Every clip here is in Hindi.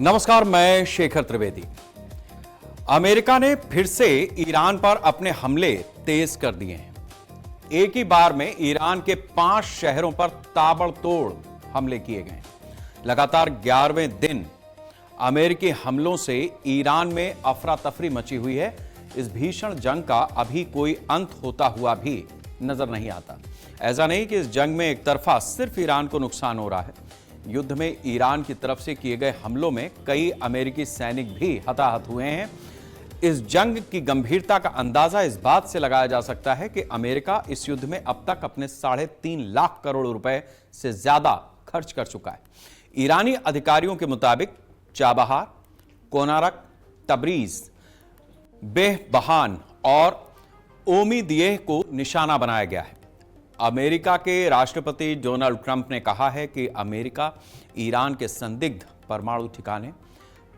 नमस्कार, मैं शेखर त्रिवेदी। अमेरिका ने फिर से ईरान पर अपने हमले तेज कर दिए हैं। एक ही बार में ईरान के 5 शहरों पर ताबड़तोड़ हमले किए गए। लगातार 11वें दिन अमेरिकी हमलों से ईरान में अफरा तफरी मची हुई है। इस भीषण जंग का अभी कोई अंत होता हुआ भी नजर नहीं आता। ऐसा नहीं कि इस जंग में एक तरफा सिर्फ ईरान को नुकसान हो रहा है। युद्ध में ईरान की तरफ से किए गए हमलों में कई अमेरिकी सैनिक भी हताहत हुए हैं। इस जंग की गंभीरता का अंदाजा इस बात से लगाया जा सकता है कि अमेरिका इस युद्ध में अब तक अपने 3.5 लाख करोड़ रुपए से ज्यादा खर्च कर चुका है। ईरानी अधिकारियों के मुताबिक चाबहार, कोनारक, तबरीज, बेहबहान और ओमीदियह को निशाना बनाया गया है। अमेरिका के राष्ट्रपति डोनाल्ड ट्रंप ने कहा है कि अमेरिका ईरान के संदिग्ध परमाणु ठिकाने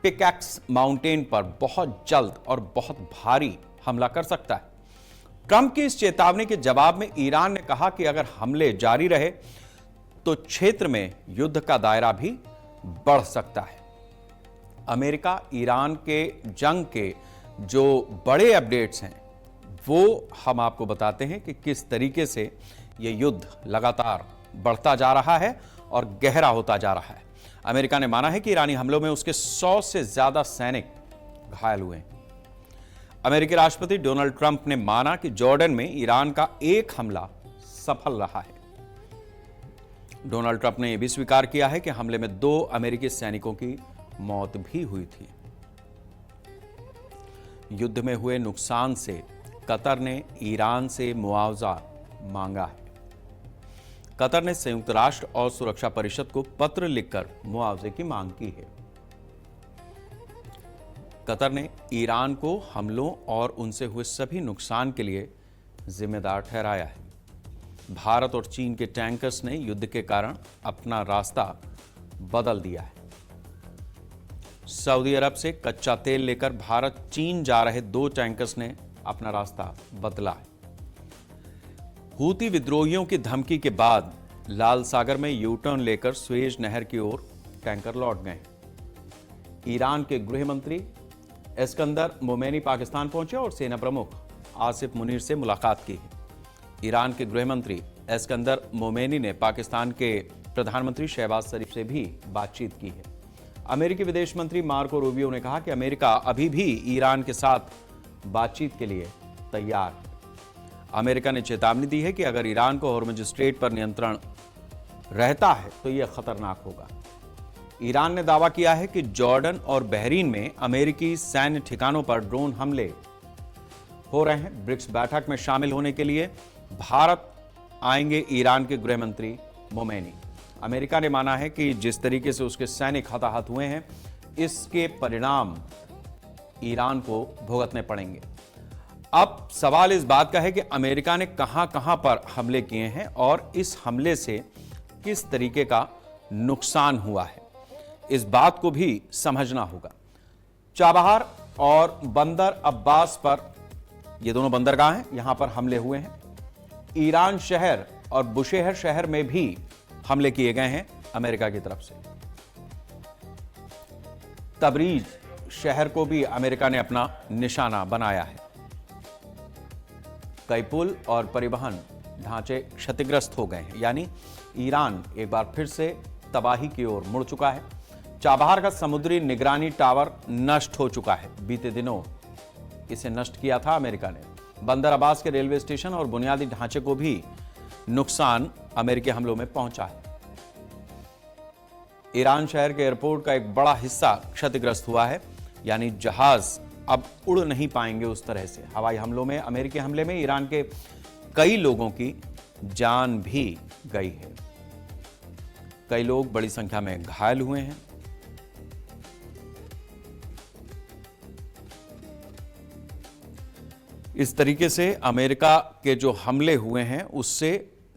पिकैक्स माउंटेन पर बहुत जल्द और बहुत भारी हमला कर सकता है। ट्रंप की इस चेतावनी के जवाब में ईरान ने कहा कि अगर हमले जारी रहे तो क्षेत्र में युद्ध का दायरा भी बढ़ सकता है। अमेरिका ईरान के जंग के जो बड़े अपडेट्स हैं वो हम आपको बताते हैं कि किस तरीके से यह युद्ध लगातार बढ़ता जा रहा है और गहरा होता जा रहा है। अमेरिका ने माना है कि ईरानी हमलों में उसके 100 से ज्यादा सैनिक घायल हुए हैं। अमेरिकी राष्ट्रपति डोनाल्ड ट्रंप ने माना कि जॉर्डन में ईरान का एक हमला सफल रहा है। डोनाल्ड ट्रंप ने यह भी स्वीकार किया है कि हमले में 2 अमेरिकी सैनिकों की मौत भी हुई थी। युद्ध में हुए नुकसान से कतर ने ईरान से मुआवजा मांगा है। कतर ने संयुक्त राष्ट्र और सुरक्षा परिषद को पत्र लिखकर मुआवजे की मांग की है। कतर ने ईरान को हमलों और उनसे हुए सभी नुकसान के लिए जिम्मेदार ठहराया है। भारत और चीन के टैंकर्स ने युद्ध के कारण अपना रास्ता बदल दिया है। सऊदी अरब से कच्चा तेल लेकर भारत चीन जा रहे 2 टैंकर्स ने अपना रास्ता बदला है। हूती विद्रोहियों की धमकी के बाद लाल सागर में यू टर्न लेकर स्वेज नहर की ओर टैंकर लौट गए। ईरान के गृह मंत्री एस्कंदर मोमेनी पाकिस्तान पहुंचे और सेना प्रमुख आसिफ मुनीर से मुलाकात की है। ईरान के गृह मंत्री एस्कंदर मोमेनी ने पाकिस्तान के प्रधानमंत्री शहबाज शरीफ से भी बातचीत की है। अमेरिकी विदेश मंत्री मार्को रूबियो ने कहा कि अमेरिका अभी भी ईरान के साथ बातचीत के लिए तैयार है। अमेरिका ने चेतावनी दी है कि अगर ईरान को हॉर्मुज स्ट्रेट पर नियंत्रण रहता है तो यह खतरनाक होगा। ईरान ने दावा किया है कि जॉर्डन और बहरीन में अमेरिकी सैन्य ठिकानों पर ड्रोन हमले हो रहे हैं। ब्रिक्स बैठक में शामिल होने के लिए भारत आएंगे ईरान के गृह मंत्री मोमेनी। अमेरिका ने माना है कि जिस तरीके से उसके सैनिक हताहत हुए हैं, इसके परिणाम ईरान को भुगतने पड़ेंगे। अब सवाल इस बात का है कि अमेरिका ने कहां पर हमले किए हैं और इस हमले से किस तरीके का नुकसान हुआ है, इस बात को भी समझना होगा। चाबहार और बंदर अब्बास पर, ये दोनों बंदरगाह हैं, यहां पर हमले हुए हैं। ईरान शहर और बुशेहर शहर में भी हमले किए गए हैं अमेरिका की तरफ से। तबरीज शहर को भी अमेरिका ने अपना निशाना बनाया है। कई पुल और परिवहन ढांचे क्षतिग्रस्त हो गए हैं, यानी ईरान एक बार फिर से तबाही की ओर मुड़ चुका है। चाबहार का समुद्री निगरानी टावर नष्ट हो चुका है। बीते दिनों इसे नष्ट किया था अमेरिका ने। बंदर अब्बास के रेलवे स्टेशन और बुनियादी ढांचे को भी नुकसान अमेरिकी हमलों में पहुंचा है। ईरान शहर के एयरपोर्ट का एक बड़ा हिस्सा क्षतिग्रस्त हुआ है, यानी जहाज अब उड़ नहीं पाएंगे उस तरह से। हवाई हमलों में, अमेरिकी हमले में ईरान के कई लोगों की जान भी गई है। कई लोग बड़ी संख्या में घायल हुए हैं। इस तरीके से अमेरिका के जो हमले हुए हैं उससे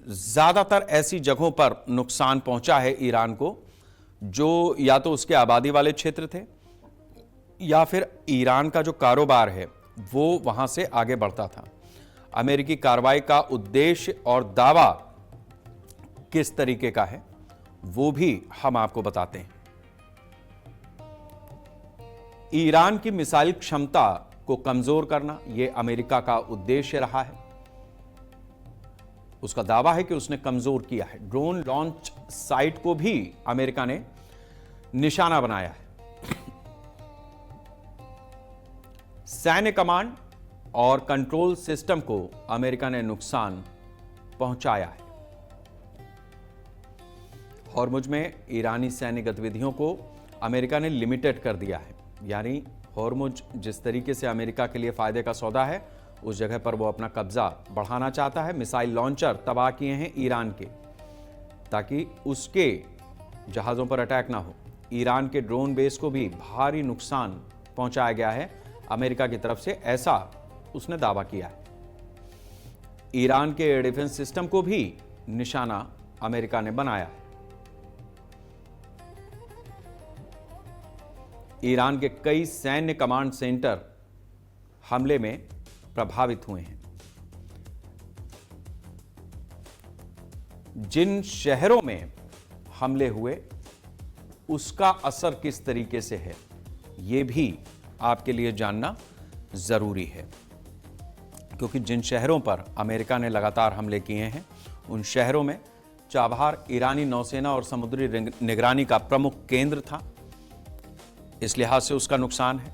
ज्यादातर ऐसी जगहों पर नुकसान पहुंचा है ईरान को जो या तो उसके आबादी वाले क्षेत्र थे या फिर ईरान का जो कारोबार है वो वहां से आगे बढ़ता था। अमेरिकी कार्रवाई का उद्देश्य और दावा किस तरीके का है वो भी हम आपको बताते हैं। ईरान की मिसाइल क्षमता को कमजोर करना यह अमेरिका का उद्देश्य रहा है। उसका दावा है कि उसने कमजोर किया है। ड्रोन लॉन्च साइट को भी अमेरिका ने निशाना बनाया है। सैन्य कमांड और कंट्रोल सिस्टम को अमेरिका ने नुकसान पहुंचाया है। हॉर्मुज में ईरानी सैन्य गतिविधियों को अमेरिका ने लिमिटेड कर दिया है। यानी हॉर्मुज जिस तरीके से अमेरिका के लिए फायदे का सौदा है, उस जगह पर वो अपना कब्जा बढ़ाना चाहता है। मिसाइल लॉन्चर तबाह किए हैं ईरान के, ताकि उसके जहाजों पर अटैक ना हो। ईरान के ड्रोन बेस को भी भारी नुकसान पहुंचाया गया है अमेरिका की तरफ से, ऐसा उसने दावा किया है। ईरान के एयर डिफेंस सिस्टम को भी निशाना अमेरिका ने बनाया है। ईरान के कई सैन्य कमांड सेंटर हमले में प्रभावित हुए हैं। जिन शहरों में हमले हुए उसका असर किस तरीके से है, यह भी आपके लिए जानना जरूरी है, क्योंकि जिन शहरों पर अमेरिका ने लगातार हमले किए हैं, उन शहरों में चाबहार ईरानी नौसेना और समुद्री निगरानी का प्रमुख केंद्र था। इस लिहाज से उसका नुकसान है।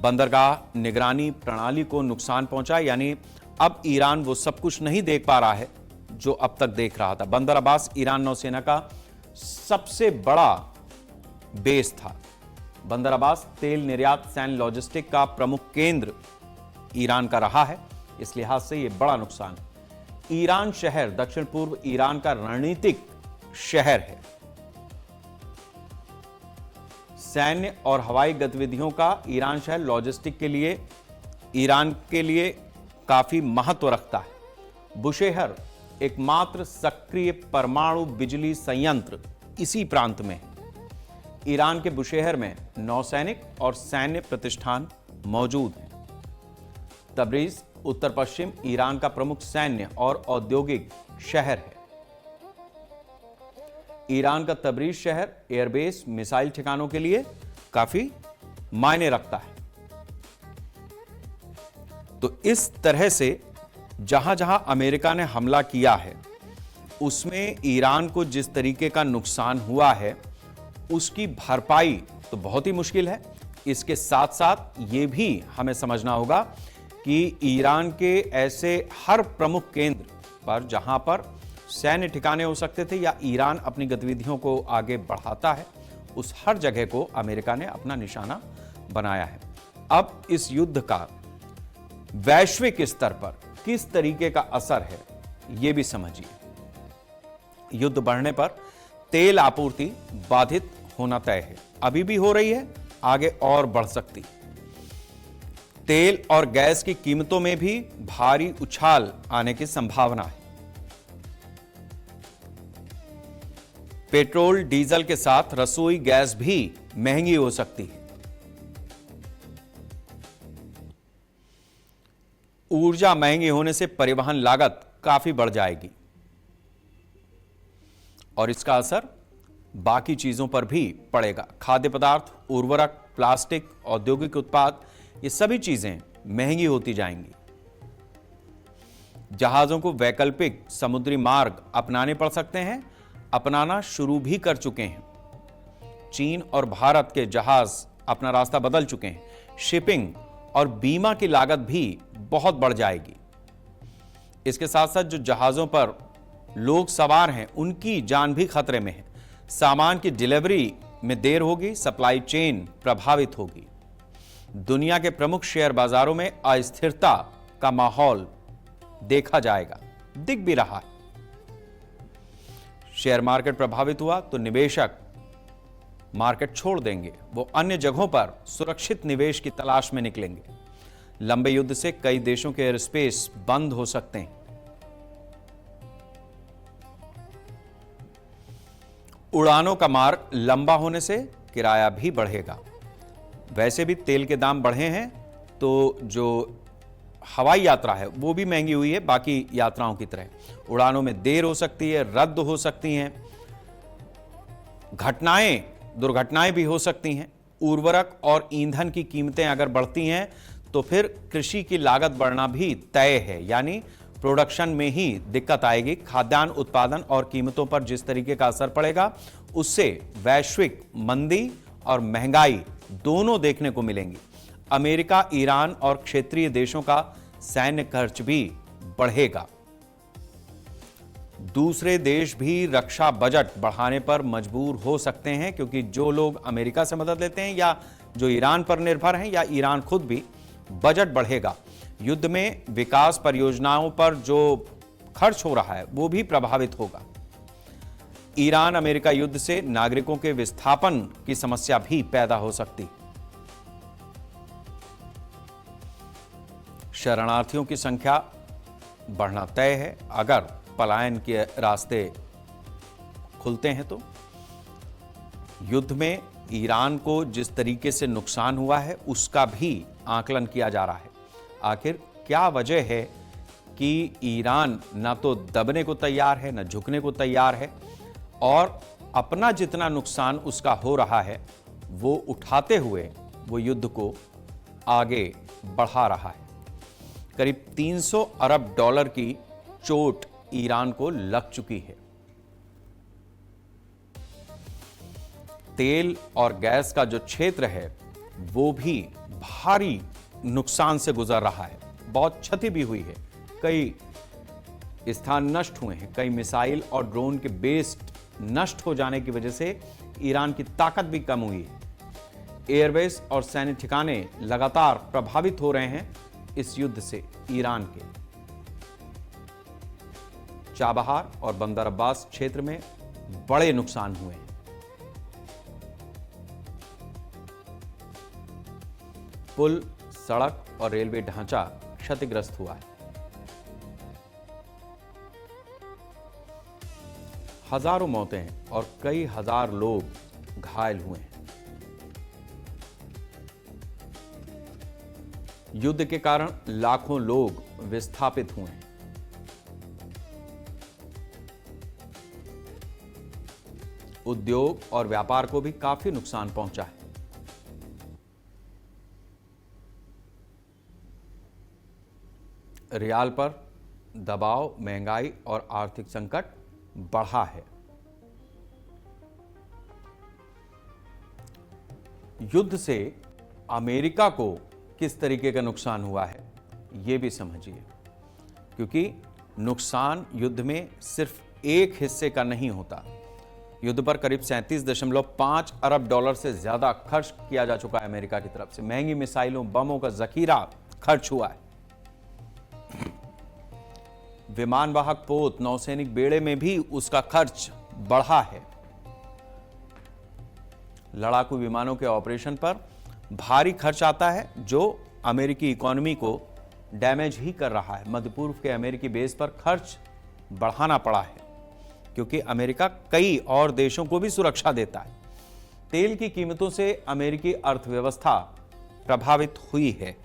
बंदरगाह निगरानी प्रणाली को नुकसान पहुंचा, यानी अब ईरान वो सब कुछ नहीं देख पा रहा है जो अब तक देख रहा था। बंदर अब्बास ईरान नौसेना का सबसे बड़ा बेस था। बंदर अब्बास तेल निर्यात सैन्य लॉजिस्टिक का प्रमुख केंद्र ईरान का रहा है। इस लिहाज से यह बड़ा नुकसान है। ईरान शहर दक्षिण पूर्व ईरान का रणनीतिक शहर है। सैन्य और हवाई गतिविधियों का ईरान शहर लॉजिस्टिक के लिए ईरान के लिए काफी महत्व रखता है। बुशेहर एकमात्र सक्रिय परमाणु बिजली संयंत्र इसी प्रांत में है। ईरान के बुशेहर में नौसैनिक और सैन्य प्रतिष्ठान मौजूद हैं। तबरीज उत्तर पश्चिम ईरान का प्रमुख सैन्य और औद्योगिक शहर है। ईरान का तबरीज शहर एयरबेस मिसाइल ठिकानों के लिए काफी मायने रखता है। तो इस तरह से जहां जहां अमेरिका ने हमला किया है, उसमें ईरान को जिस तरीके का नुकसान हुआ है, उसकी भरपाई तो बहुत ही मुश्किल है। इसके साथ साथ यह भी हमें समझना होगा कि ईरान के ऐसे हर प्रमुख केंद्र पर जहां पर सैन्य ठिकाने हो सकते थे या ईरान अपनी गतिविधियों को आगे बढ़ाता है, उस हर जगह को अमेरिका ने अपना निशाना बनाया है। अब इस युद्ध का वैश्विक स्तर पर किस तरीके का असर है, यह भी समझिए। युद्ध बढ़ने पर तेल आपूर्ति बाधित होना तय है। अभी भी हो रही है, आगे और बढ़ सकती। तेल और गैस की कीमतों में भी भारी उछाल आने की संभावना है। पेट्रोल डीजल के साथ रसोई गैस भी महंगी हो सकती है। ऊर्जा महंगी होने से परिवहन लागत काफी बढ़ जाएगी और इसका असर बाकी चीजों पर भी पड़ेगा। खाद्य पदार्थ, उर्वरक, प्लास्टिक, औद्योगिक उत्पाद, ये सभी चीजें महंगी होती जाएंगी। जहाजों को वैकल्पिक समुद्री मार्ग अपनाने पड़ सकते हैं, अपनाना शुरू भी कर चुके हैं। चीन और भारत के जहाज अपना रास्ता बदल चुके हैं। शिपिंग और बीमा की लागत भी बहुत बढ़ जाएगी। इसके साथ साथ जो जहाजों पर लोग सवार हैं, उनकी जान भी खतरे में है। सामान की डिलीवरी में देर होगी, सप्लाई चेन प्रभावित होगी। दुनिया के प्रमुख शेयर बाजारों में अस्थिरता का माहौल देखा जाएगा, दिख भी रहा है। शेयर मार्केट प्रभावित हुआ तो निवेशक मार्केट छोड़ देंगे, वो अन्य जगहों पर सुरक्षित निवेश की तलाश में निकलेंगे। लंबे युद्ध से कई देशों के एयर स्पेस बंद हो सकते हैं। उड़ानों का मार्ग लंबा होने से किराया भी बढ़ेगा। वैसे भी तेल के दाम बढ़े हैं, तो जो हवाई यात्रा है वो भी महंगी हुई है बाकी यात्राओं की तरह। उड़ानों में देर हो सकती है, रद्द हो सकती हैं, दुर्घटनाएं भी हो सकती हैं। उर्वरक और ईंधन की कीमतें अगर बढ़ती हैं तो फिर कृषि की लागत बढ़ना भी तय है, यानी प्रोडक्शन में ही दिक्कत आएगी। खाद्यान्न उत्पादन और कीमतों पर जिस तरीके का असर पड़ेगा उससे वैश्विक मंदी और महंगाई दोनों देखने को मिलेंगी। अमेरिका, ईरान और क्षेत्रीय देशों का सैन्य खर्च भी बढ़ेगा। दूसरे देश भी रक्षा बजट बढ़ाने पर मजबूर हो सकते हैं, क्योंकि जो लोग अमेरिका से मदद लेते हैं या जो ईरान पर निर्भर हैं या ईरान खुद भी, बजट बढ़ेगा। युद्ध में विकास परियोजनाओं पर जो खर्च हो रहा है वो भी प्रभावित होगा। ईरान अमेरिका युद्ध से नागरिकों के विस्थापन की समस्या भी पैदा हो सकती। शरणार्थियों की संख्या बढ़ना तय है। अगर पलायन के रास्ते खुलते हैं तो युद्ध में ईरान को जिस तरीके से नुकसान हुआ है उसका भी आकलन किया जा रहा है। आखिर क्या वजह है कि ईरान ना तो दबने को तैयार है, ना झुकने को तैयार है, और अपना जितना नुकसान उसका हो रहा है वो उठाते हुए वो युद्ध को आगे बढ़ा रहा है। करीब 300 अरब डॉलर की चोट ईरान को लग चुकी है। तेल और गैस का जो क्षेत्र है वो भी भारी नुकसान से गुजर रहा है। बहुत क्षति भी हुई है, कई स्थान नष्ट हुए हैं, कई मिसाइल और ड्रोन के बेस नष्ट हो जाने की वजह से ईरान की ताकत भी कम हुई है। एयरबेस और सैन्य ठिकाने लगातार प्रभावित हो रहे हैं इस युद्ध से। ईरान के चाबहार और बंदर अब्बास क्षेत्र में बड़े नुकसान हुए हैं। पुल, सड़क और रेलवे ढांचा क्षतिग्रस्त हुआ है। हजारों मौतें और कई हजार लोग घायल हुए हैं। युद्ध के कारण लाखों लोग विस्थापित हुए हैं। उद्योग और व्यापार को भी काफी नुकसान पहुंचा है। रियाल पर दबाव, महंगाई और आर्थिक संकट बढ़ा है। युद्ध से अमेरिका को किस तरीके का नुकसान हुआ है यह भी समझिए, क्योंकि नुकसान युद्ध में सिर्फ एक हिस्से का नहीं होता। युद्ध पर करीब 37.5 अरब डॉलर से ज्यादा खर्च किया जा चुका है अमेरिका की तरफ से। महंगी मिसाइलों, बमों का जखीरा खर्च हुआ है। विमान वाहक पोत, नौसैनिक बेड़े में भी उसका खर्च बढ़ा है। लड़ाकू विमानों के ऑपरेशन पर भारी खर्च आता है, जो अमेरिकी इकोनॉमी को डैमेज ही कर रहा है। मध्य पूर्व के अमेरिकी बेस पर खर्च बढ़ाना पड़ा है, क्योंकि अमेरिका कई और देशों को भी सुरक्षा देता है। तेल की कीमतों से अमेरिकी अर्थव्यवस्था प्रभावित हुई है।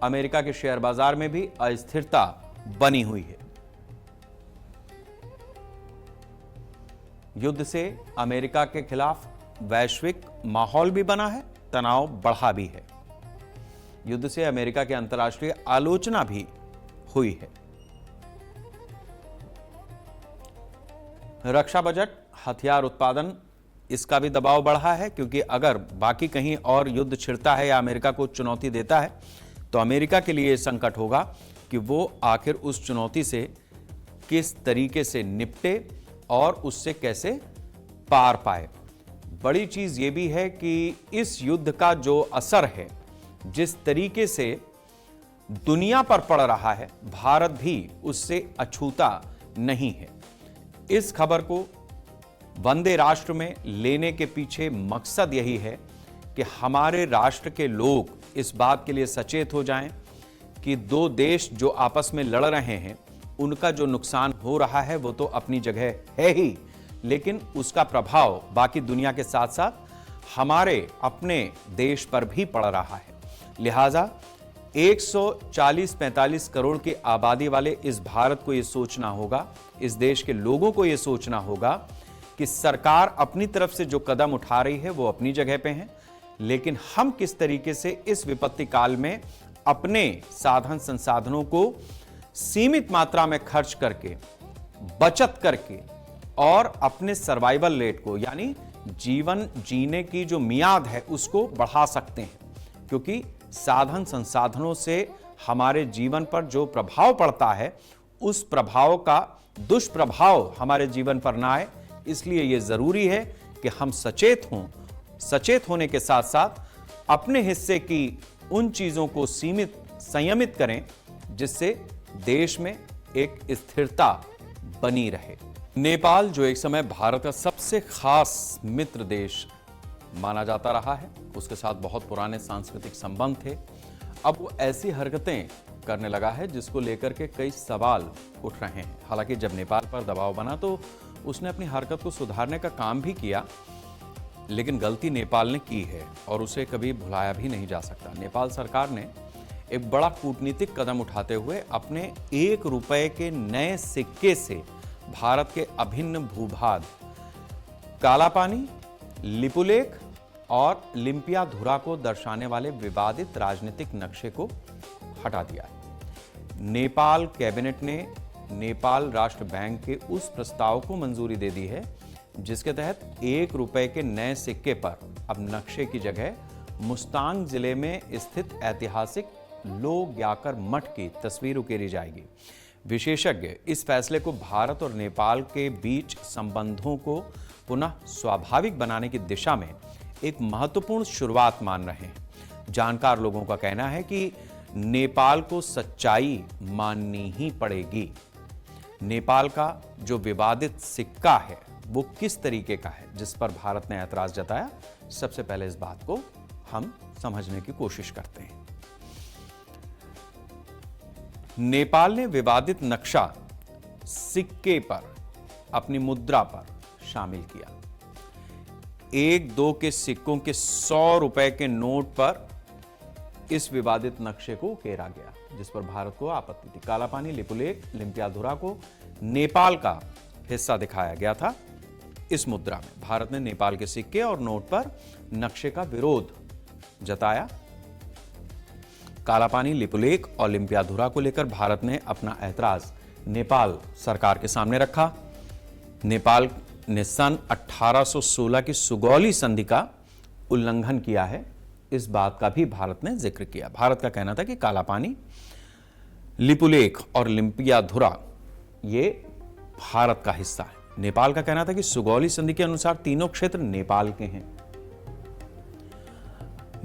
अमेरिका के शेयर बाजार में भी अस्थिरता बनी हुई है। युद्ध से अमेरिका के खिलाफ वैश्विक माहौल भी बना है, तनाव बढ़ा भी है। युद्ध से अमेरिका के अंतर्राष्ट्रीय आलोचना भी हुई है। रक्षा बजट, हथियार उत्पादन, इसका भी दबाव बढ़ा है, क्योंकि अगर बाकी कहीं और युद्ध छिड़ता है या अमेरिका को चुनौती देता है तो अमेरिका के लिए संकट होगा कि वो आखिर उस चुनौती से किस तरीके से निपटे और उससे कैसे पार पाए। बड़ी चीज ये भी है कि इस युद्ध का जो असर है, जिस तरीके से दुनिया पर पड़ रहा है, भारत भी उससे अछूता नहीं है। इस खबर को वंदे राष्ट्र में लेने के पीछे मकसद यही है कि हमारे राष्ट्र के लोग इस बात के लिए सचेत हो जाएं कि दो देश जो आपस में लड़ रहे हैं, उनका जो नुकसान हो रहा है वो तो अपनी जगह है ही, लेकिन उसका प्रभाव बाकी दुनिया के साथ साथ हमारे अपने देश पर भी पड़ रहा है। लिहाजा 140-45 करोड़ की आबादी वाले इस भारत को यह सोचना होगा, इस देश के लोगों को यह सोचना होगा कि सरकार अपनी तरफ से जो कदम उठा रही है वो अपनी जगह पे है, लेकिन हम किस तरीके से इस विपत्ति काल में अपने साधन संसाधनों को सीमित मात्रा में खर्च करके, बचत करके और अपने सर्वाइवल रेट को, यानी जीवन जीने की जो मियाद है उसको बढ़ा सकते हैं। क्योंकि साधन संसाधनों से हमारे जीवन पर जो प्रभाव पड़ता है उस प्रभाव का दुष्प्रभाव हमारे जीवन पर ना आए, इसलिए यह जरूरी है कि हम सचेत हों। सचेत होने के साथ साथ अपने हिस्से की उन चीजों को सीमित, संयमित करें जिससे देश में एक स्थिरता बनी रहे। नेपाल, जो एक समय भारत का सबसे खास मित्र देश माना जाता रहा है, उसके साथ बहुत पुराने सांस्कृतिक संबंध थे, अब वो ऐसी हरकतें करने लगा है जिसको लेकर के कई सवाल उठ रहे हैं। हालांकि जब नेपाल पर दबाव बना तो उसने अपनी हरकत को सुधारने का काम भी किया, लेकिन गलती नेपाल ने की है और उसे कभी भुलाया भी नहीं जा सकता। नेपाल सरकार ने एक बड़ा कूटनीतिक कदम उठाते हुए अपने 1 रुपए के नए सिक्के से भारत के अभिन्न भूभाग कालापानी, लिपुलेख और लिम्पियाधुरा को दर्शाने वाले विवादित राजनीतिक नक्शे को हटा दिया है। नेपाल कैबिनेट ने नेपाल राष्ट्र बैंक के उस प्रस्ताव को मंजूरी दे दी है जिसके तहत 1 रुपए के नए सिक्के पर अब नक्शे की जगह मुस्तांग जिले में स्थित ऐतिहासिक लो ग्याकर मठ की तस्वीर उकेरी जाएगी। विशेषज्ञ इस फैसले को भारत और नेपाल के बीच संबंधों को पुनः स्वाभाविक बनाने की दिशा में एक महत्वपूर्ण शुरुआत मान रहे हैं। जानकार लोगों का कहना है कि नेपाल को सच्चाई माननी ही पड़ेगी। नेपाल का जो विवादित सिक्का है वो किस तरीके का है जिस पर भारत ने ऐतराज जताया, सबसे पहले इस बात को हम समझने की कोशिश करते हैं। नेपाल ने विवादित नक्शा सिक्के पर, अपनी मुद्रा पर शामिल किया। 1-2 के सिक्कों के 100 रुपए के नोट पर इस विवादित नक्शे को उकेरा गया जिस पर भारत को आपत्ति थी। कालापानी, लिपुलेख, लिम्पियाधुरा को नेपाल का हिस्सा दिखाया गया था। इस मुद्रा में भारत ने नेपाल के सिक्के और नोट पर नक्शे का विरोध जताया। कालापानी, लिपुलेख और लिम्पियाधुरा को लेकर भारत ने अपना ऐतराज नेपाल सरकार के सामने रखा। नेपाल ने सन 1816 की सुगौली संधि का उल्लंघन किया है, इस बात का भी भारत ने जिक्र किया। भारत का कहना था कि कालापानी, लिपुलेख और लिम्पियाधुरा ये भारत का हिस्सा है। नेपाल का कहना था कि सुगौली संधि के अनुसार तीनों क्षेत्र नेपाल के हैं।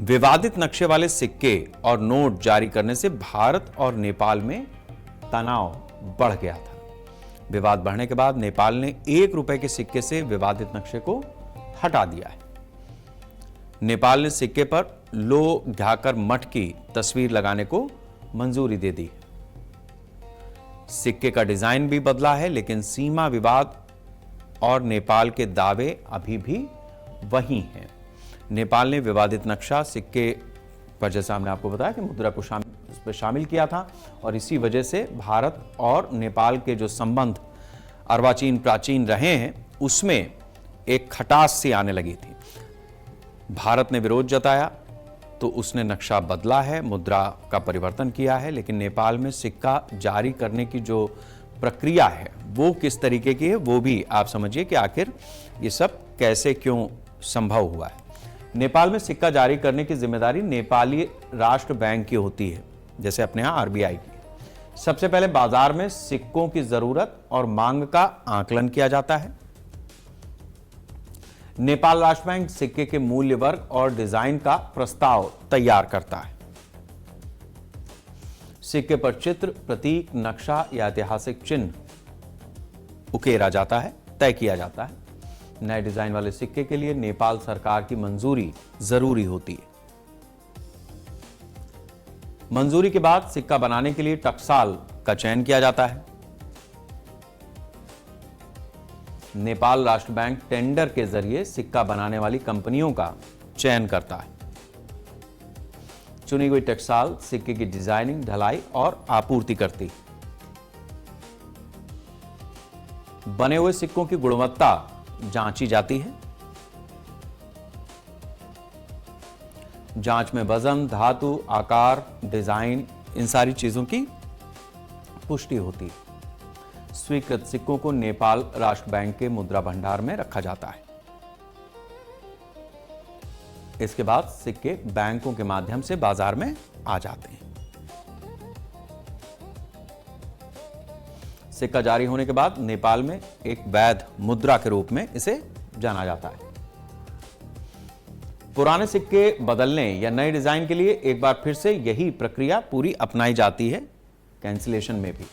विवादित नक्शे वाले सिक्के और नोट जारी करने से भारत और नेपाल में तनाव बढ़ गया था। विवाद बढ़ने के बाद नेपाल ने 1 रुपए के सिक्के से विवादित नक्शे को हटा दिया है। नेपाल ने सिक्के पर लो ग्याकर मठ की तस्वीर लगाने को मंजूरी दे दी। सिक्के का डिजाइन भी बदला है, लेकिन सीमा विवाद और नेपाल के दावे अभी भी वही हैं। नेपाल ने विवादित नक्शा सिक्के पर, जैसा हमने आपको बताया कि मुद्रा को शामिल किया था, और इसी वजह से भारत और नेपाल के जो संबंध अर्वाचीन प्राचीन रहे हैं उसमें एक खटास सी आने लगी थी। भारत ने विरोध जताया तो उसने नक्शा बदला है, मुद्रा का परिवर्तन किया है, लेकिन नेपाल में सिक्का जारी करने की जो प्रक्रिया है वो किस तरीके की है वो भी आप समझिए कि आखिर ये सब कैसे क्यों संभव हुआ है। नेपाल में सिक्का जारी करने की जिम्मेदारी नेपाली राष्ट्र बैंक की होती है, जैसे अपने यहां आरबीआई की। सबसे पहले बाजार में सिक्कों की जरूरत और मांग का आकलन किया जाता है। नेपाल राष्ट्र बैंक सिक्के के मूल्य वर्ग और डिजाइन का प्रस्ताव तैयार करता है। सिक्के पर चित्र, प्रतीक, नक्शा या ऐतिहासिक चिन्ह उकेरा जाता है, तय किया जाता है। नए डिजाइन वाले सिक्के के लिए नेपाल सरकार की मंजूरी जरूरी होती है। मंजूरी के बाद सिक्का बनाने के लिए टकसाल का चयन किया जाता है। नेपाल राष्ट्र बैंक टेंडर के जरिए सिक्का बनाने वाली कंपनियों का चयन करता है। चुनी हुई टकसाल सिक्के की डिजाइनिंग, ढलाई और आपूर्ति करती है। बने हुए सिक्कों की गुणवत्ता जांची जाती है। जांच में वजन, धातु, आकार, डिजाइन, इन सारी चीजों की पुष्टि होती है। स्वीकृत सिक्कों को नेपाल राष्ट्र बैंक के मुद्रा भंडार में रखा जाता है। इसके बाद सिक्के बैंकों के माध्यम से बाजार में आ जाते हैं। सिक्का जारी होने के बाद नेपाल में एक वैध मुद्रा के रूप में इसे जाना जाता है। पुराने सिक्के बदलने या नए डिजाइन के लिए एक बार फिर से यही प्रक्रिया पूरी अपनाई जाती है। कैंसिलेशन में भी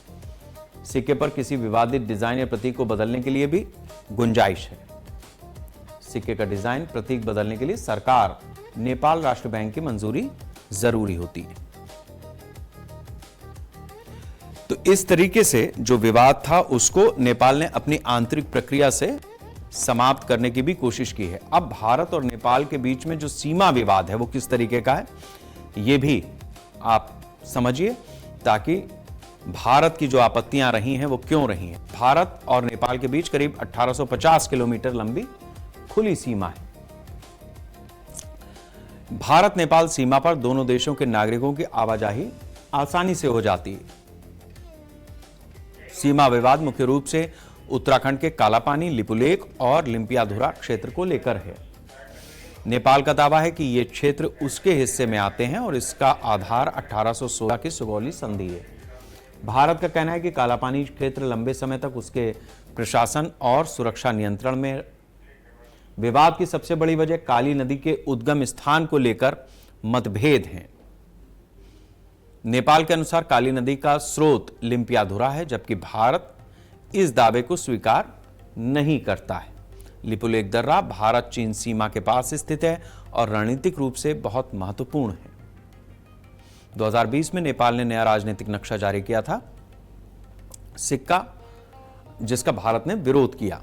सिक्के पर किसी विवादित डिजाइन या प्रतीक को बदलने के लिए भी गुंजाइश है। सिक्के का डिजाइन, प्रतीक बदलने के लिए सरकार, नेपाल राष्ट्र बैंक की मंजूरी जरूरी होती है। तो इस तरीके से जो विवाद था उसको नेपाल ने अपनी आंतरिक प्रक्रिया से समाप्त करने की भी कोशिश की है। अब भारत और नेपाल के बीच में जो सीमा विवाद है वो किस तरीके का है ये भी आप समझिए, ताकि भारत की जो आपत्तियां रही हैं वो क्यों रही हैं। भारत और नेपाल के बीच करीब 1850 किलोमीटर लंबी खुली सीमा है। भारत नेपाल सीमा पर दोनों देशों के नागरिकों की आवाजाही आसानी से हो जाती है। सीमा विवाद मुख्य रूप से उत्तराखंड के कालापानी, लिपुलेख और लिम्पियाधुरा क्षेत्र को लेकर है। नेपाल का दावा है कि ये क्षेत्र उसके हिस्से में आते हैं और इसका आधार 1816 की सुगौली संधि है। भारत का कहना है कि कालापानी क्षेत्र लंबे समय तक उसके प्रशासन और सुरक्षा नियंत्रण में। विवाद की सबसे बड़ी वजह काली नदी के उद्गम स्थान को लेकर मतभेद हैं। नेपाल के अनुसार काली नदी का स्रोत लिम्पियाधुरा है, जबकि भारत इस दावे को स्वीकार नहीं करता है। लिपुलेख दर्रा भारत चीन सीमा के पास स्थित है और रणनीतिक रूप से बहुत महत्वपूर्ण है। 2020 में नेपाल ने नया राजनीतिक नक्शा जारी किया था, सिक्का, जिसका भारत ने विरोध किया।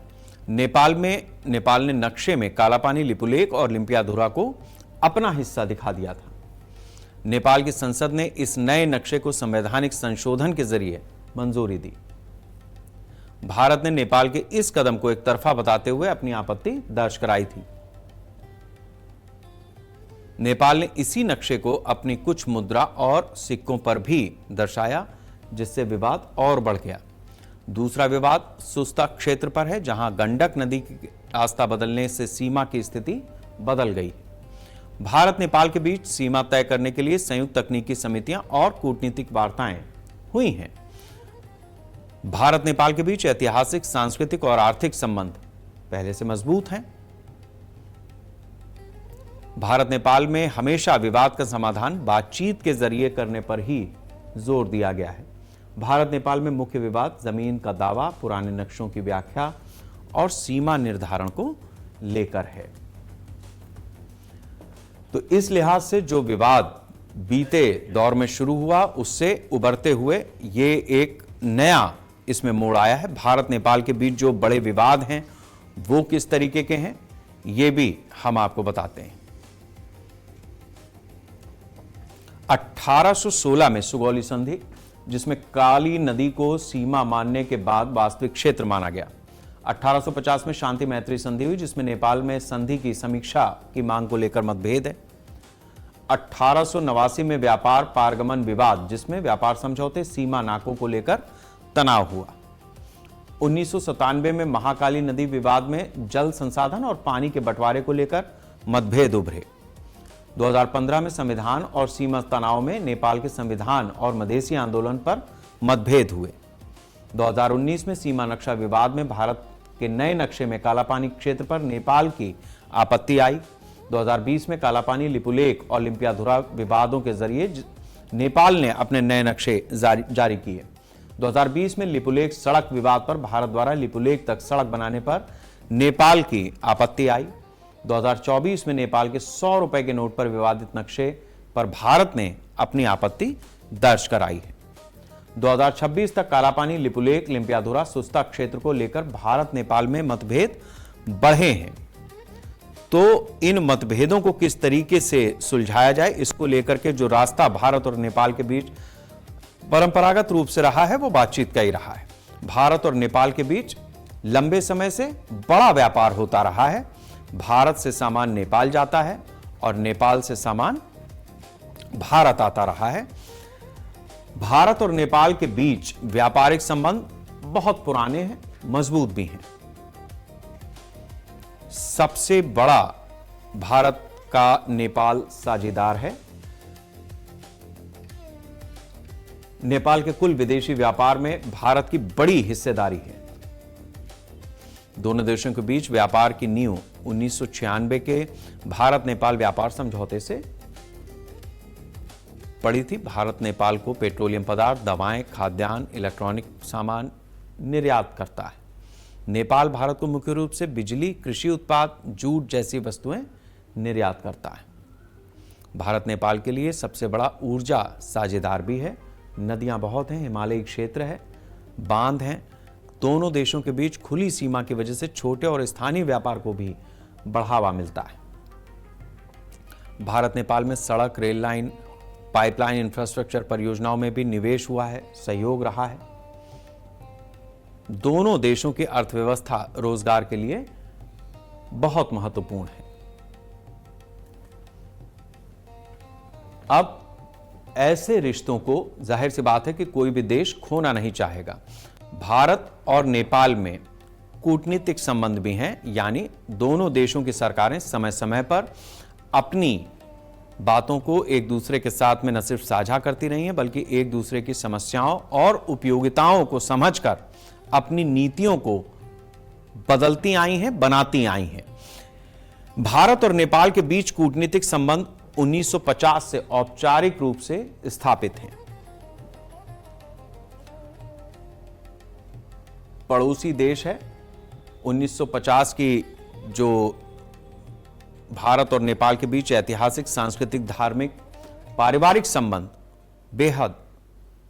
नेपाल ने नक्शे में कालापानी, लिपुलेख और लिम्पियाधुरा को अपना हिस्सा दिखा दिया था। नेपाल की संसद ने इस नए नक्शे को संवैधानिक संशोधन के जरिए मंजूरी दी। भारत ने नेपाल के इस कदम को एक तरफा बताते हुए अपनी आपत्ति दर्ज कराई थी। नेपाल ने इसी नक्शे को अपनी कुछ मुद्रा और सिक्कों पर भी दर्शाया, जिससे विवाद और बढ़ गया। दूसरा विवाद सुस्ता क्षेत्र पर है, जहां गंडक नदी की रास्ता बदलने से सीमा की स्थिति बदल गई। भारत नेपाल के बीच सीमा तय करने के लिए संयुक्त तकनीकी समितियां और कूटनीतिक वार्ताएं हुई हैं। भारत नेपाल के बीच ऐतिहासिक, सांस्कृतिक और आर्थिक संबंध पहले से मजबूत हैं। भारत नेपाल में हमेशा विवाद का समाधान बातचीत के जरिए करने पर ही जोर दिया गया है। भारत नेपाल में मुख्य विवाद जमीन का दावा, पुराने नक्शों की व्याख्या और सीमा निर्धारण को लेकर है। तो इस लिहाज से जो विवाद बीते दौर में शुरू हुआ, उससे उबरते हुए ये एक नया इसमें मोड़ आया है। भारत नेपाल के बीच जो बड़े विवाद हैं वो किस तरीके के हैं ये भी हम आपको बताते हैं। 1816 में सुगौली संधि, जिसमें काली नदी को सीमा मानने के बाद वास्तविक क्षेत्र माना गया। 1850 में शांति मैत्री संधि हुई, जिसमें नेपाल में संधि की समीक्षा की मांग को लेकर मतभेद है। 1889 में व्यापार पारगमन विवाद, जिसमें व्यापार समझौते, सीमा नाकों को लेकर तनाव हुआ। 1997 में महाकाली नदी विवाद में जल संसाधन और पानी के बंटवारे को लेकर मतभेद उभरे। 2015 में संविधान और सीमा तनाव में नेपाल के संविधान और मधेसी आंदोलन पर मतभेद हुए। 2019 में सीमा नक्शा विवाद में भारत के नए नक्शे में कालापानी क्षेत्र पर नेपाल की आपत्ति आई। 2020 में कालापानी, लिपुलेख और लिम्पियाधुरा विवादों के जरिए नेपाल ने अपने नए नक्शे जारी किए। 2020 में लिपुलेख सड़क विवाद पर भारत द्वारा लिपुलेख तक सड़क बनाने पर नेपाल की आपत्ति आई। 2024 में नेपाल के 100 रुपए के नोट पर विवादित नक्शे पर भारत ने अपनी आपत्ति दर्ज कराई है। 2026 तक कालापानी, लिपुलेख, लिम्पियाधुरा, सुस्ता क्षेत्र को लेकर भारत नेपाल में मतभेद बढ़े हैं। तो इन मतभेदों को किस तरीके से सुलझाया जाए, इसको लेकर के जो रास्ता भारत और नेपाल के बीच परंपरागत रूप से रहा है वो बातचीत का ही रहा है। भारत और नेपाल के बीच लंबे समय से बड़ा व्यापार होता रहा है। भारत से सामान नेपाल जाता है और नेपाल से सामान भारत आता रहा है। भारत और नेपाल के बीच व्यापारिक संबंध बहुत पुराने हैं, मजबूत भी हैं। सबसे बड़ा भारत का नेपाल साझेदार है। नेपाल के कुल विदेशी व्यापार में भारत की बड़ी हिस्सेदारी है। दोनों देशों के बीच व्यापार की नींव 1996 के भारत नेपाल व्यापार समझौते से पड़ी थी। भारत नेपाल को पेट्रोलियम पदार्थ, दवाएं, खाद्यान्न, इलेक्ट्रॉनिक सामान निर्यात करता है। नेपाल भारत को मुख्य रूप से बिजली, कृषि उत्पाद, जूट जैसी वस्तुएं निर्यात करता है। भारत नेपाल के लिए सबसे बड़ा ऊर्जा साझेदार भी है। नदियां बहुत हैं, हिमालयी क्षेत्र है, बांध हैं। दोनों देशों के बीच खुली सीमा की वजह से छोटे और स्थानीय व्यापार को भी बढ़ावा मिलता है। भारत नेपाल में सड़क, रेल लाइन, पाइपलाइन इंफ्रास्ट्रक्चर परियोजनाओं में भी निवेश हुआ है, सहयोग रहा है। दोनों देशों की अर्थव्यवस्था रोजगार के लिए बहुत महत्वपूर्ण है। अब ऐसे रिश्तों को जाहिर सी बात है कि कोई भी देश खोना नहीं चाहेगा। भारत और नेपाल में कूटनीतिक संबंध भी हैं, यानी दोनों देशों की सरकारें समय समय पर अपनी बातों को एक दूसरे के साथ में न सिर्फ साझा करती रही हैं, बल्कि एक दूसरे की समस्याओं और उपयोगिताओं को समझकर अपनी नीतियों को बदलती आई हैं, बनाती आई हैं। भारत और नेपाल के बीच कूटनीतिक संबंध 1950 से औपचारिक रूप से स्थापित हैं। पड़ोसी देश है। 1950 की जो भारत और नेपाल के बीच ऐतिहासिक, सांस्कृतिक, धार्मिक, पारिवारिक संबंध बेहद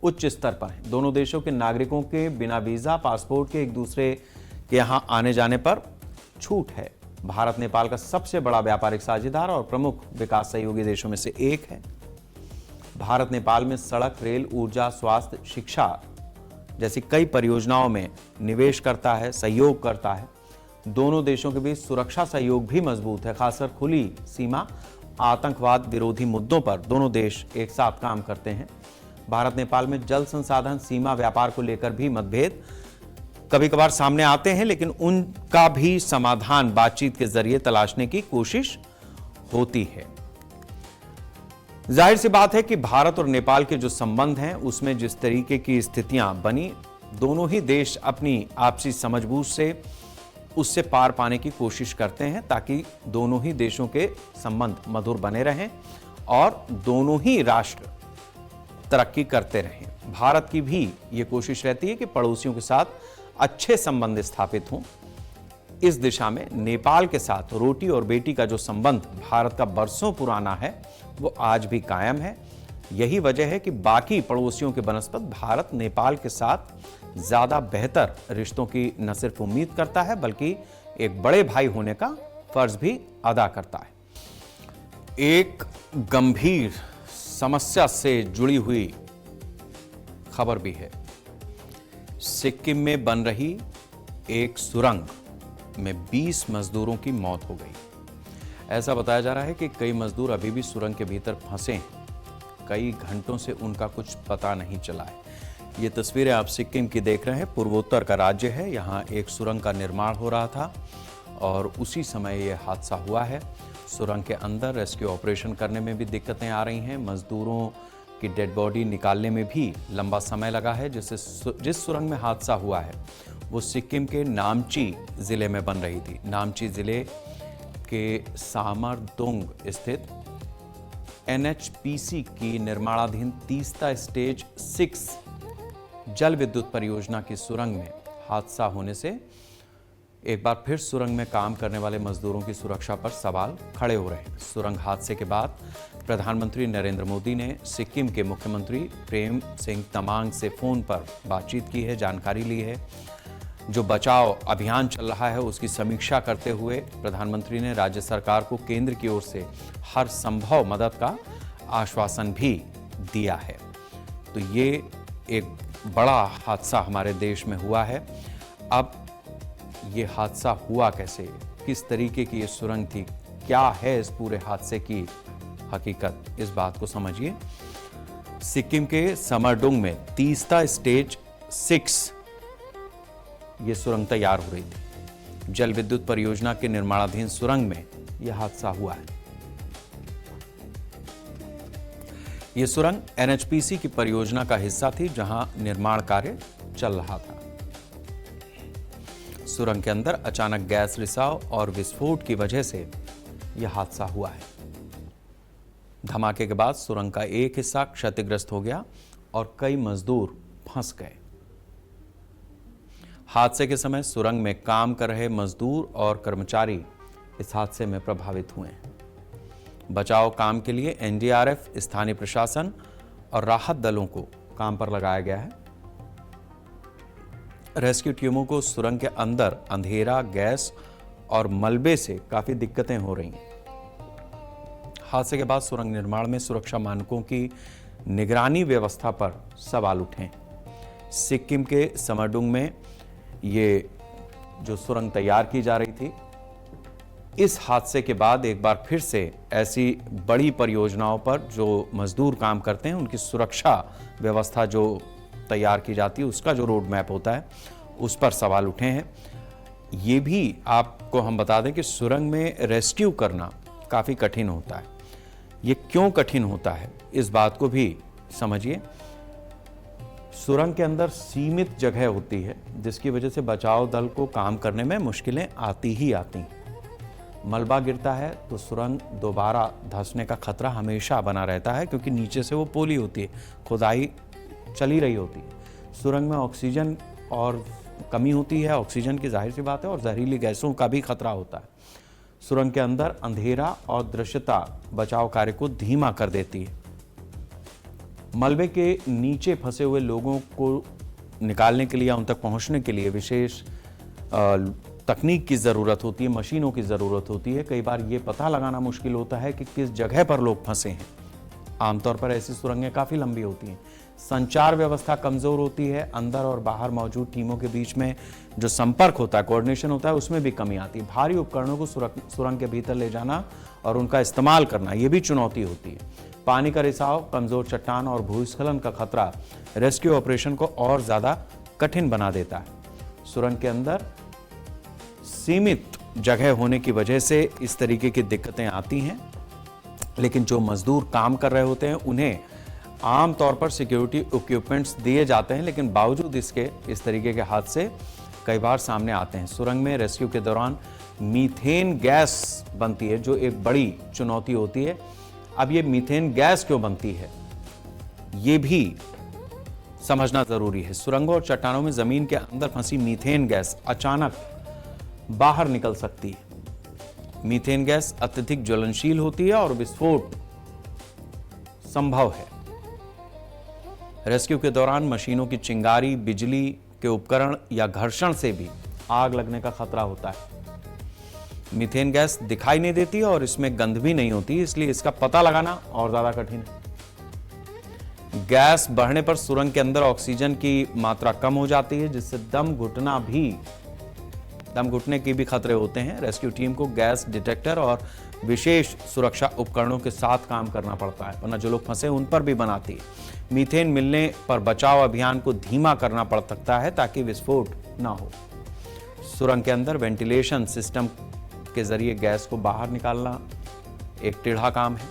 उच्च स्तर पर हैं। दोनों देशों के नागरिकों के बिना वीजा, पासपोर्ट के एक दूसरे के यहां आने जाने पर छूट है। भारत नेपाल का सबसे बड़ा व्यापारिक साझेदार और प्रमुख विकास सहयोगी देशों में से एक है। भारत नेपाल में सड़क, रेल, ऊर्जा, स्वास्थ्य, शिक्षा जैसी कई परियोजनाओं में निवेश करता है, सहयोग करता है। दोनों देशों के बीच सुरक्षा सहयोग भी मजबूत है, खासकर खुली सीमा, आतंकवाद विरोधी मुद्दों पर दोनों देश एक साथ काम करते हैं। भारत नेपाल में जल संसाधन, सीमा, व्यापार को लेकर भी मतभेद कभी कभार सामने आते हैं, लेकिन उनका भी समाधान बातचीत के जरिए तलाशने की कोशिश होती है। जाहिर सी बात है कि भारत और नेपाल के जो संबंध हैं उसमें जिस तरीके की स्थितियां बनी, दोनों ही देश अपनी आपसी समझबूझ से उससे पार पाने की कोशिश करते हैं, ताकि दोनों ही देशों के संबंध मधुर बने रहें और दोनों ही राष्ट्र तरक्की करते रहें। भारत की भी ये कोशिश रहती है कि पड़ोसियों के साथ अच्छे संबंध स्थापित हों। इस दिशा में नेपाल के साथ रोटी और बेटी का जो संबंध भारत का बरसों पुराना है, वो आज भी कायम है। यही वजह है कि बाकी पड़ोसियों के बनस्पत भारत नेपाल के साथ ज्यादा बेहतर रिश्तों की न सिर्फ उम्मीद करता है, बल्कि एक बड़े भाई होने का फर्ज भी अदा करता है। एक गंभीर समस्या से जुड़ी हुई खबर भी है। सिक्किम में बन रही एक सुरंग में 20 मजदूरों की मौत हो गई। ऐसा बताया जा रहा है कि कई मजदूर अभी भी सुरंग के भीतर फंसे हैं। कई घंटों से उनका कुछ पता नहीं चला है। ये तस्वीरें आप सिक्किम की देख रहे हैं। पूर्वोत्तर का राज्य है। यहाँ एक सुरंग का निर्माण हो रहा था और उसी समय ये हादसा हुआ है। सुरंग के अंदर रेस्क्यू ऑपरेशन करने में भी दिक्कतें आ रही हैं। मजदूरों की डेड बॉडी निकालने में भी लंबा समय लगा है। जिस सुरंग में हादसा हुआ है वो सिक्किम के नामची जिले में बन रही थी। नामची जिले के सामरदोंग स्थित NHPC की निर्माणाधीन तीस्ता स्टेज 6 जल विद्युत परियोजना की सुरंग में हादसा होने से एक बार फिर सुरंग में काम करने वाले मजदूरों की सुरक्षा पर सवाल खड़े हो रहे हैं। सुरंग हादसे के बाद प्रधानमंत्री नरेंद्र मोदी ने सिक्किम के मुख्यमंत्री प्रेम सिंह तमांग से फोन पर बातचीत की है, जानकारी ली है। जो बचाव अभियान चल रहा है उसकी समीक्षा करते हुए प्रधानमंत्री ने राज्य सरकार को केंद्र की ओर से हर संभव मदद का आश्वासन भी दिया है। तो ये एक बड़ा हादसा हमारे देश में हुआ है। अब ये हादसा हुआ कैसे, किस तरीके की ये सुरंग थी, क्या है इस पूरे हादसे की हकीकत, इस बात को समझिए। सिक्किम के समरडुंग में तीस्ता स्टेज 6 ये सुरंग तैयार हो रही थी। जल विद्युत परियोजना के निर्माणाधीन सुरंग में यह हादसा हुआ है। यह सुरंग एनएचपीसी की परियोजना का हिस्सा थी, जहां निर्माण कार्य चल रहा था। सुरंग के अंदर अचानक गैस रिसाव और विस्फोट की वजह से यह हादसा हुआ है। धमाके के बाद सुरंग का एक हिस्सा क्षतिग्रस्त हो गया और कई मजदूर फंस गए। हादसे के समय सुरंग में काम कर रहे मजदूर और कर्मचारी इस हादसे में प्रभावित हुए हैं। बचाव काम के लिए एनडीआरएफ, स्थानीय प्रशासन और राहत दलों को काम पर लगाया गया है। रेस्क्यू टीमों को सुरंग के अंदर अंधेरा, गैस और मलबे से काफी दिक्कतें हो रही हैं। हादसे के बाद सुरंग निर्माण में सुरक्षा मानकों की निगरानी व्यवस्था पर सवाल उठे। सिक्किम के समरडुंग में ये जो सुरंग तैयार की जा रही थी, इस हादसे के बाद एक बार फिर से ऐसी बड़ी परियोजनाओं पर जो मजदूर काम करते हैं, उनकी सुरक्षा व्यवस्था जो तैयार की जाती है, उसका जो रोड मैप होता है, उस पर सवाल उठे हैं। ये भी आपको हम बता दें कि सुरंग में रेस्क्यू करना काफ़ी कठिन होता है। ये क्यों कठिन होता है, इस बात को भी समझिए। सुरंग के अंदर सीमित जगह होती है, जिसकी वजह से बचाव दल को काम करने में मुश्किलें आती ही आती हैं। मलबा गिरता है तो सुरंग दोबारा धंसने का खतरा हमेशा बना रहता है, क्योंकि नीचे से वो पोली होती है, खुदाई चली रही होती है। सुरंग में ऑक्सीजन और कमी होती है, ऑक्सीजन की जाहिर सी बात है, और जहरीली गैसों का भी खतरा होता है। सुरंग के अंदर अंधेरा और दृश्यता बचाव कार्य को धीमा कर देती है। मलबे के नीचे फंसे हुए लोगों को निकालने के लिए या उन तक पहुंचने के लिए विशेष तकनीक की ज़रूरत होती है, मशीनों की ज़रूरत होती है। कई बार ये पता लगाना मुश्किल होता है कि किस जगह पर लोग फंसे हैं। आमतौर पर ऐसी सुरंगें काफ़ी लंबी होती हैं। संचार व्यवस्था कमज़ोर होती है। अंदर और बाहर मौजूद टीमों के बीच में जो संपर्क होता है, कोऑर्डिनेशन होता है, उसमें भी कमी आती है। भारी उपकरणों को सुरंग के भीतर ले जाना और उनका इस्तेमाल करना, ये भी चुनौती होती है। पानी का रिसाव, कमज़ोर चट्टान और भूस्खलन का खतरा रेस्क्यू ऑपरेशन को और ज़्यादा कठिन बना देता है। सुरंग के अंदर सीमित जगह होने की वजह से इस तरीके की दिक्कतें आती हैं, लेकिन जो मजदूर काम कर रहे होते हैं उन्हें आमतौर पर सिक्योरिटी इक्विपमेंट्स दिए जाते हैं, लेकिन बावजूद इसके इस तरीके के हादसे कई बार सामने आते हैं। सुरंग में रेस्क्यू के दौरान मीथेन गैस बनती है, जो एक बड़ी चुनौती होती है। अब ये मीथेन गैस क्यों बनती है, ये भी समझना जरूरी है। सुरंगों और चट्टानों में जमीन के अंदर फंसी मीथेन गैस अचानक बाहर निकल सकती है। मीथेन गैस अत्यधिक ज्वलनशील होती है और विस्फोट संभव है। रेस्क्यू के दौरान मशीनों की चिंगारी, बिजली के उपकरण या घर्षण से भी आग लगने का खतरा होता है। मीथेन गैस दिखाई नहीं देती और इसमें गंध भी नहीं होती, इसलिए इसका पता लगाना और ज्यादा कठिन है। गैस बढ़ने पर सुरंग के अंदर ऑक्सीजन की मात्रा कम हो जाती है, जिससे दम घुटने के भी खतरे होते हैं। रेस्क्यू टीम को गैस डिटेक्टर और विशेष सुरक्षा उपकरणों के साथ काम करना पड़ता है, वरना जो लोग फंसे उन पर भी बनाती है। मीथेन मिलने पर बचाव अभियान को धीमा करना पड़ सकता है ताकि विस्फोट ना हो। सुरंग के अंदर वेंटिलेशन सिस्टम के जरिए गैस को बाहर निकालना एक टेढ़ा काम है।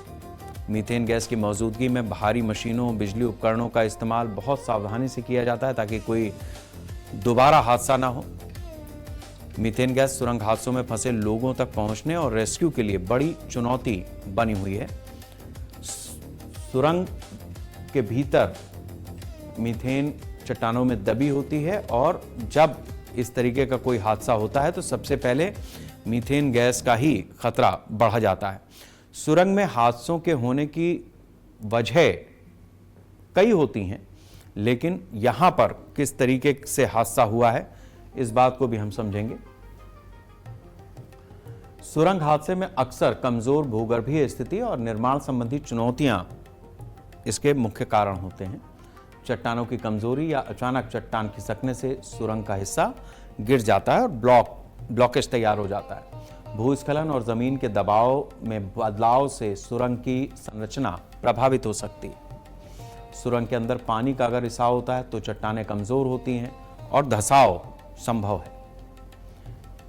मीथेन गैस की मौजूदगी में भारी मशीनों, बिजली उपकरणों का इस्तेमाल बहुत सावधानी से किया जाता है ताकि कोई दोबारा हादसा ना हो। मीथेन गैस सुरंग हादसों में फंसे लोगों तक पहुंचने और रेस्क्यू के लिए बड़ी चुनौती बनी हुई है। सुरंग के भीतर मीथेन चट्टानों में दबी होती है और जब इस तरीके का कोई हादसा होता है तो सबसे पहले मीथेन गैस का ही खतरा बढ़ जाता है। सुरंग में हादसों के होने की वजह कई होती हैं, लेकिन यहां पर किस तरीके से हादसा हुआ है इस बात को भी हम समझेंगे। सुरंग हादसे में अक्सर कमजोर भूगर्भीय स्थिति और निर्माण संबंधी चुनौतियां इसके मुख्य कारण होते हैं। चट्टानों की कमजोरी या अचानक चट्टान खिसकने से सुरंग का हिस्सा गिर जाता है और ब्लॉक ब्लॉकेज तैयार हो जाता है। भूस्खलन और जमीन के दबाव में बदलाव से सुरंग की संरचना प्रभावित हो सकती है। सुरंग के अंदर पानी का अगर रिसाव होता है तो चट्टानें कमजोर होती हैं और धंसाव संभव है।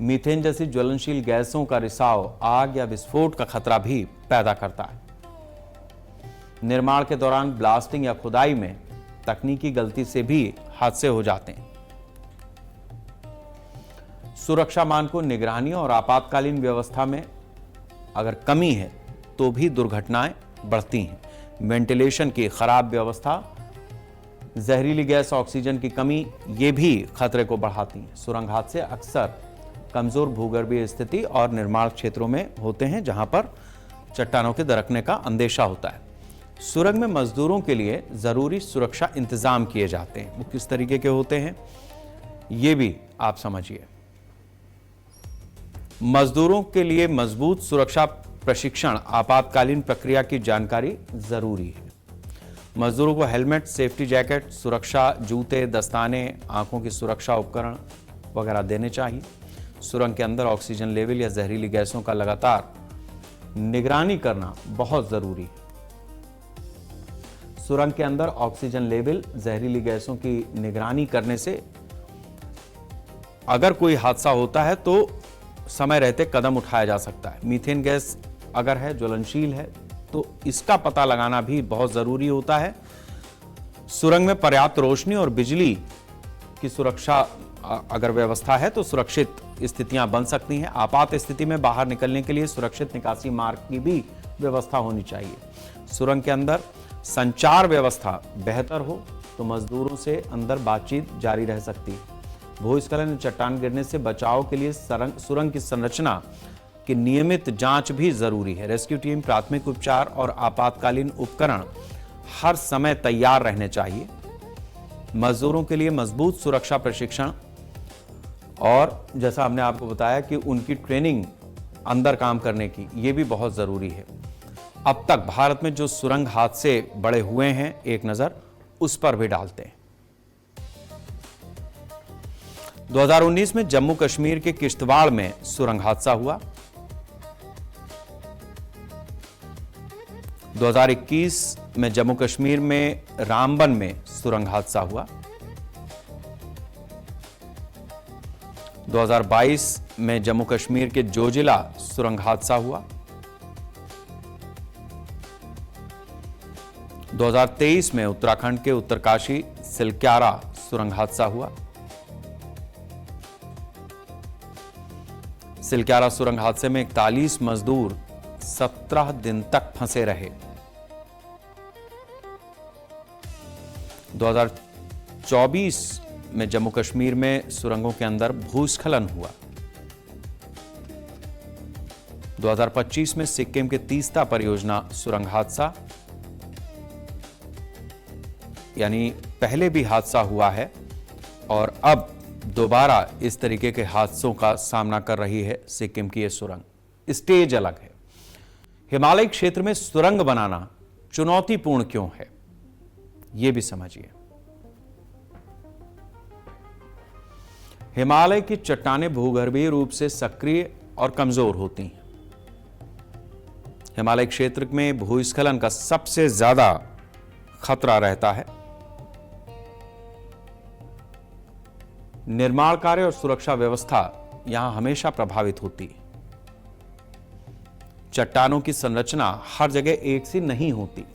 मीथेन जैसी ज्वलनशील गैसों का रिसाव आग या विस्फोट का खतरा भी पैदा करता है। निर्माण के दौरान ब्लास्टिंग या खुदाई में तकनीकी गलती से भी हादसे हो जाते हैं। सुरक्षा मानकों, निगरानी और आपातकालीन व्यवस्था में अगर कमी है तो भी दुर्घटनाएं बढ़ती हैं। वेंटिलेशन की खराब व्यवस्था, जहरीली गैस, ऑक्सीजन की कमी, ये भी खतरे को बढ़ाती हैं। सुरंग हादसे अक्सर कमजोर भूगर्भीय स्थिति और निर्माण क्षेत्रों में होते हैं जहां पर चट्टानों के दरकने का अंदेशा होता है। सुरंग में मजदूरों के लिए जरूरी सुरक्षा इंतजाम किए जाते हैं। वो किस तरीके के होते हैं ये भी आप समझिए। मजदूरों के लिए मजबूत सुरक्षा प्रशिक्षण, आपातकालीन प्रक्रिया की जानकारी जरूरी है। मजदूरों को हेलमेट, सेफ्टी जैकेट, सुरक्षा जूते, दस्ताने, आंखों की सुरक्षा उपकरण वगैरह देने चाहिए। सुरंग के अंदर ऑक्सीजन लेवल या जहरीली गैसों का लगातार निगरानी करना बहुत जरूरी है। सुरंग के अंदर ऑक्सीजन लेवल, जहरीली गैसों की निगरानी करने से अगर कोई हादसा होता है तो समय रहते कदम उठाया जा सकता है। मीथेन गैस अगर है, ज्वलनशील है, तो इसका पता लगाना भी बहुत जरूरी होता है। सुरंग में पर्याप्त रोशनी और बिजली की सुरक्षा अगर व्यवस्था है तो सुरक्षित स्थितियां बन सकती हैं। आपात स्थिति में बाहर निकलने के लिए सुरक्षित निकासी मार्ग की भी व्यवस्था होनी चाहिए। सुरंग के अंदर संचार व्यवस्था बेहतर हो तो मजदूरों से अंदर बातचीत जारी रह सकती है। भूस्खलन, चट्टान गिरने से बचाव के लिए सुरंग की संरचना की नियमित जांच भी जरूरी है। रेस्क्यू टीम, प्राथमिक उपचार और आपातकालीन उपकरण हर समय तैयार रहने चाहिए। मजदूरों के लिए मजबूत सुरक्षा प्रशिक्षण और जैसा हमने आपको बताया कि उनकी ट्रेनिंग अंदर काम करने की, ये भी बहुत जरूरी है। अब तक भारत में जो सुरंग हादसे बड़े हुए हैं, एक नजर उस पर भी डालते हैं। 2019 में जम्मू कश्मीर के किश्तवाड़ में सुरंग हादसा हुआ। 2021 में जम्मू कश्मीर में रामबन में सुरंग हादसा हुआ। 2022 में जम्मू कश्मीर के जोजिला सुरंग हादसा हुआ। 2023 में उत्तराखंड के उत्तरकाशी सिलक्यारा सुरंग हादसा हुआ। सिलक्यारा सुरंग हादसे में 41 मजदूर 17 दिन तक फंसे रहे। 2024 में जम्मू कश्मीर में सुरंगों के अंदर भूस्खलन हुआ। 2025 में सिक्किम के तीस्ता परियोजना सुरंग हादसा, यानी पहले भी हादसा हुआ है और अब दोबारा इस तरीके के हादसों का सामना कर रही है सिक्किम की यह सुरंग। स्टेज अलग है। हिमालय क्षेत्र में सुरंग बनाना चुनौतीपूर्ण क्यों है, यह भी समझिए। हिमालय की चट्टानें भूगर्भीय रूप से सक्रिय और कमजोर होती हैं। हिमालय क्षेत्र में भूस्खलन का सबसे ज्यादा खतरा रहता है। निर्माण कार्य और सुरक्षा व्यवस्था यहां हमेशा प्रभावित होती है। चट्टानों की संरचना हर जगह एक सी नहीं होती।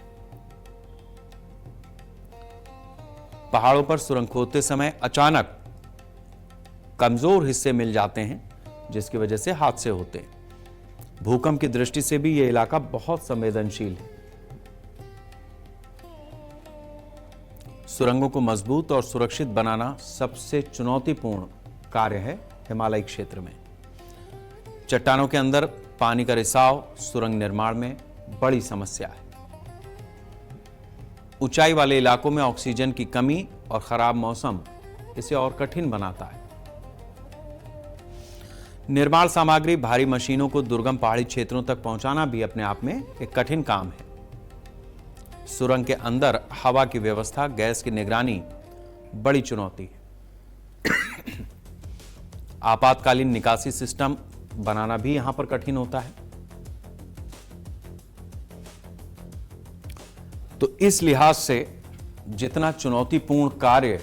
पहाड़ों पर सुरंग खोदते समय अचानक कमजोर हिस्से मिल जाते हैं, जिसकी वजह से हादसे होते हैं। भूकंप की दृष्टि से भी यह इलाका बहुत संवेदनशील है। सुरंगों को मजबूत और सुरक्षित बनाना सबसे चुनौतीपूर्ण कार्य है हिमालय क्षेत्र में। चट्टानों के अंदर पानी का रिसाव सुरंग निर्माण में बड़ी समस्या है। ऊंचाई वाले इलाकों में ऑक्सीजन की कमी और खराब मौसम इसे और कठिन बनाता है। निर्माण सामग्री, भारी मशीनों को दुर्गम पहाड़ी क्षेत्रों तक पहुंचाना भी अपने आप में एक कठिन काम है। सुरंग के अंदर हवा की व्यवस्था, गैस की निगरानी बड़ी चुनौती है। आपातकालीन निकासी सिस्टम बनाना भी यहां पर कठिन होता है। तो इस लिहाज से जितना चुनौतीपूर्ण कार्य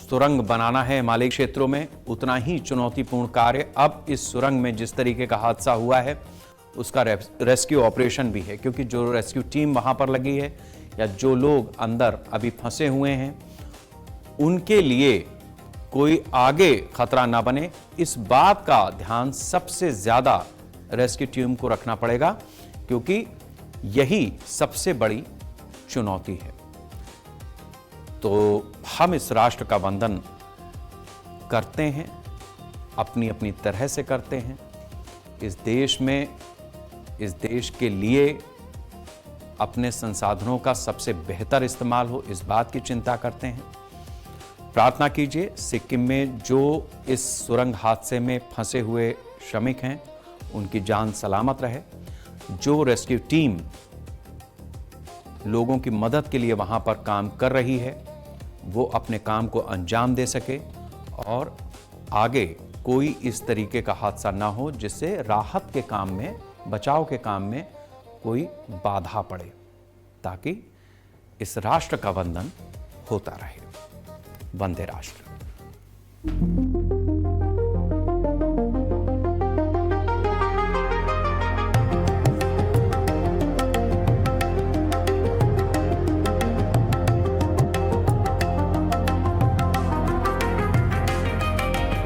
सुरंग बनाना है हिमालयी क्षेत्रों में, उतना ही चुनौतीपूर्ण कार्य अब इस सुरंग में जिस तरीके का हादसा हुआ है उसका रेस्क्यू ऑपरेशन भी है, क्योंकि जो रेस्क्यू टीम वहां पर लगी है या जो लोग अंदर अभी फंसे हुए हैं उनके लिए कोई आगे खतरा ना बने, इस बात का ध्यान सबसे ज्यादा रेस्क्यू टीम को रखना पड़ेगा, क्योंकि यही सबसे बड़ी चुनौती है। तो हम इस राष्ट्र का वंदन करते हैं, अपनी अपनी तरह से करते हैं। इस देश में, इस देश के लिए अपने संसाधनों का सबसे बेहतर इस्तेमाल हो, इस बात की चिंता करते हैं। प्रार्थना कीजिए सिक्किम में जो इस सुरंग हादसे में फंसे हुए श्रमिक हैं उनकी जान सलामत रहे। जो रेस्क्यू टीम लोगों की मदद के लिए वहां पर काम कर रही है वो अपने काम को अंजाम दे सके और आगे कोई इस तरीके का हादसा ना हो जिससे राहत के काम में, बचाव के काम में कोई बाधा पड़े, ताकि इस राष्ट्र का वंदन होता रहे। वंदे राष्ट्र।